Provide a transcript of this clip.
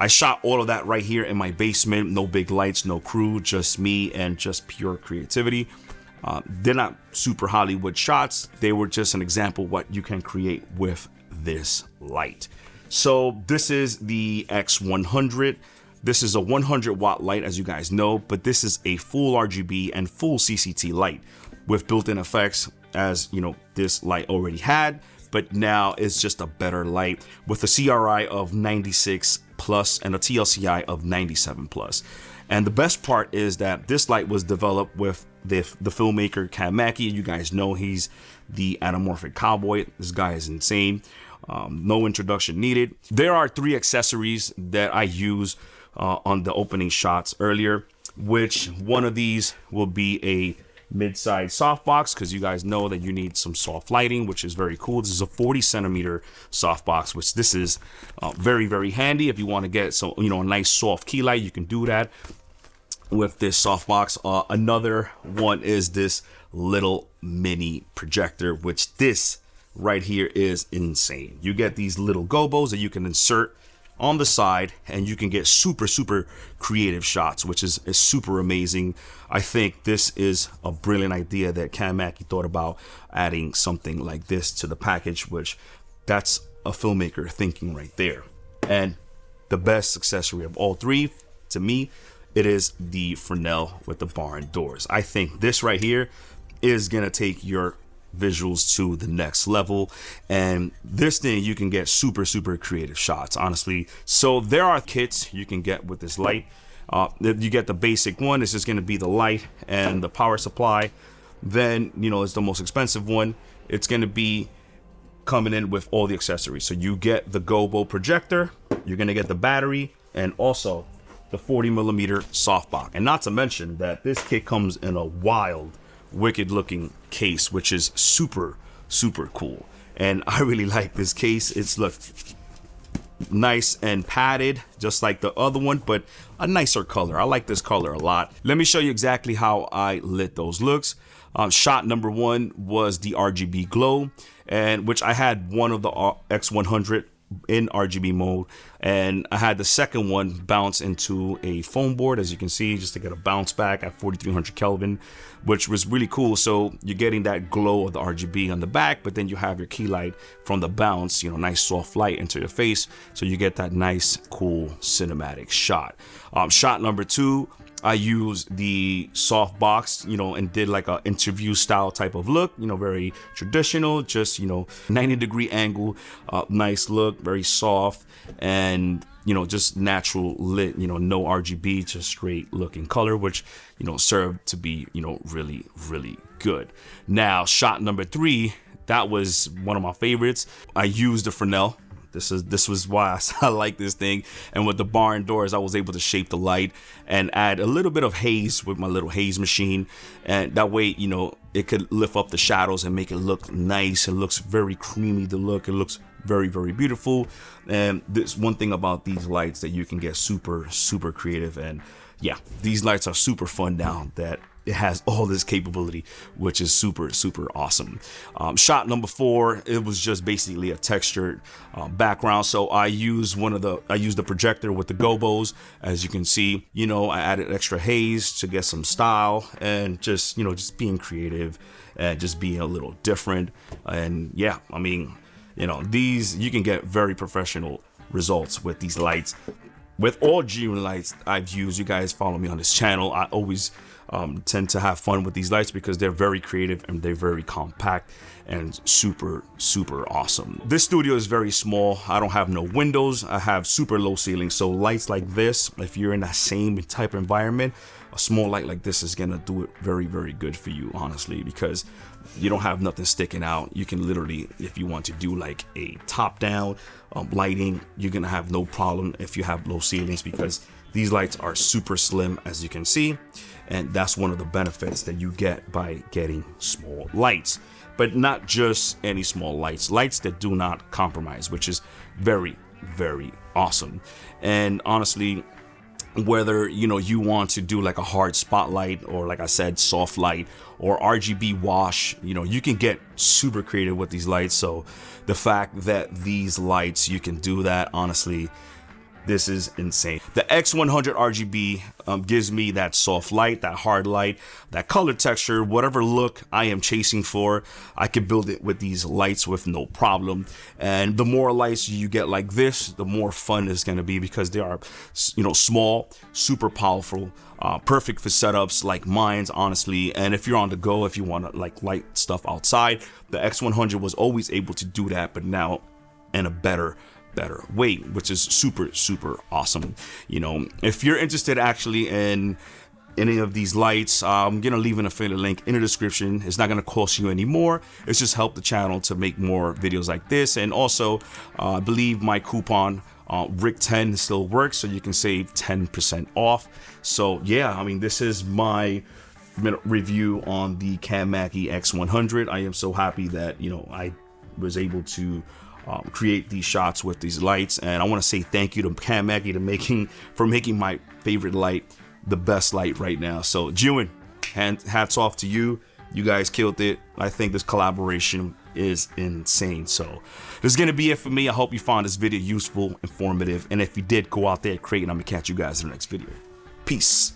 I shot all of that right here in my basement. No big lights, no crew, just me and just pure creativity. They're not super Hollywood shots. They were just an example of what you can create with this light. So this is the X100. This is a 100 watt light, as you guys know, but this is a full RGB and full CCT light with built-in effects, as you know, this light already had, but now it's just a better light with a CRI of 96 plus and a TLCI of 97 plus. And the best part is that this light was developed with the filmmaker Mackey. You guys know he's the anamorphic cowboy. This guy is insane. No introduction needed. There are 3 accessories that I use on the opening shots earlier, which one of these will be a mid-size softbox, because you guys know that you need some soft lighting, which is very cool. This is a 40 centimeter softbox, which this is very, very handy. If you want to get some, you know, a nice soft key light, you can do that with this softbox. Another one is this little mini projector, which this right here is insane. You get these little gobos that you can insert on the side and you can get super creative shots, which is super amazing. I think this is a brilliant idea that Mackey thought about, adding something like this to the package, which that's a filmmaker thinking right there. And the best accessory of all 3 to me, it is the Fresnel with the barn doors. I think this right here is gonna take your visuals to the next level, and this thing you can get super creative shots, honestly. So there are kits you can get with this light. You get the basic one. This is going to be the light and the power supply. Then, you know, it's the most expensive one. It's going to be coming in with all the accessories. So you get the gobo projector, you're going to get the battery, and also the 40 millimeter softbox. And not to mention that this kit comes in a wild, wicked looking case, which is super cool. And I really like this case. It's look nice and padded, just like the other one, but a nicer color. I like this color a lot. Let me show you exactly how I lit those looks. Shot number 1 was the RGB glow, and which I had one of the X100 in RGB mode, and I had the second one bounce into a foam board, as you can see, just to get a bounce back at 4300 Kelvin, which was really cool. So you're getting that glow of the RGB on the back, but then you have your key light from the bounce, you know, nice soft light into your face, so you get that nice cool cinematic shot. Shot number 2, I used the soft box, you know, and did like a interview style type of look, you know, very traditional, just, you know, 90-degree angle, nice look, very soft, and, you know, just natural lit, you know, no RGB, just straight looking color, which, you know, served to be, you know, really good. Now, shot number 3, that was one of my favorites. I used the Fresnel. This was why I like this thing. And with the barn doors, I was able to shape the light and add a little bit of haze with my little haze machine. And that way, you know, it could lift up the shadows and make it look nice. It looks very creamy to look. It looks very beautiful. And there's one thing about these lights that you can get super creative. And yeah, these lights are super fun now that it has all this capability, which is super awesome. Shot number 4, it was just basically a textured background. So I used the projector with the gobos. As you can see, you know, I added extra haze to get some style, and just, you know, just being creative and just being a little different. And yeah, I mean, you know, these, you can get very professional results with these lights. With all Zhiyun lights I've used, you guys follow me on this channel, I always tend to have fun with these lights because they're very creative and they're very compact and super awesome. This studio is very small. I don't have no windows. I have super low ceilings. So lights like this, if you're in that same type of environment, a small light like this is gonna do it very good for you, honestly, because you don't have nothing sticking out. You can literally, if you want to do like a top down lighting, you're gonna have no problem if you have low ceilings, because these lights are super slim, as you can see, and that's one of the benefits that you get by getting small lights. But not just any small lights, lights that do not compromise, which is very awesome. And honestly, whether, you know, you want to do like a hard spotlight, or like I said, soft light, or RGB wash, you know, you can get super creative with these lights. So the fact that these lights, you can do that, honestly, This is insane. The X100 RGB gives me that soft light, that hard light, that color texture, whatever look I am chasing for. I can build it with these lights with no problem. And the more lights you get like this, the more fun it's going to be, because they are, you know, small, super powerful, perfect for setups like mine, honestly. And if you're on the go, if you want to like light stuff outside, the X100 was always able to do that, but now in a better way, which is super awesome. You know, if you're interested actually in any of these lights, I'm gonna leave an affiliate link in the description. It's not gonna cost you any more. It's just help the channel to make more videos like this. And also I believe my coupon Rick10 still works, so you can save 10% off. So yeah, I mean, this is my review on the Mackey X100. I am so happy that, you know, I was able to create these shots with these lights, and I want to say thank you to Mackey for making my favorite light the best light right now. So Zhiyun, hats off to you. You guys killed it. I think this collaboration is insane. So this is gonna be it for me. I hope you found this video useful, informative, and if you did, go out there, create, and I'm gonna catch you guys in the next video. Peace.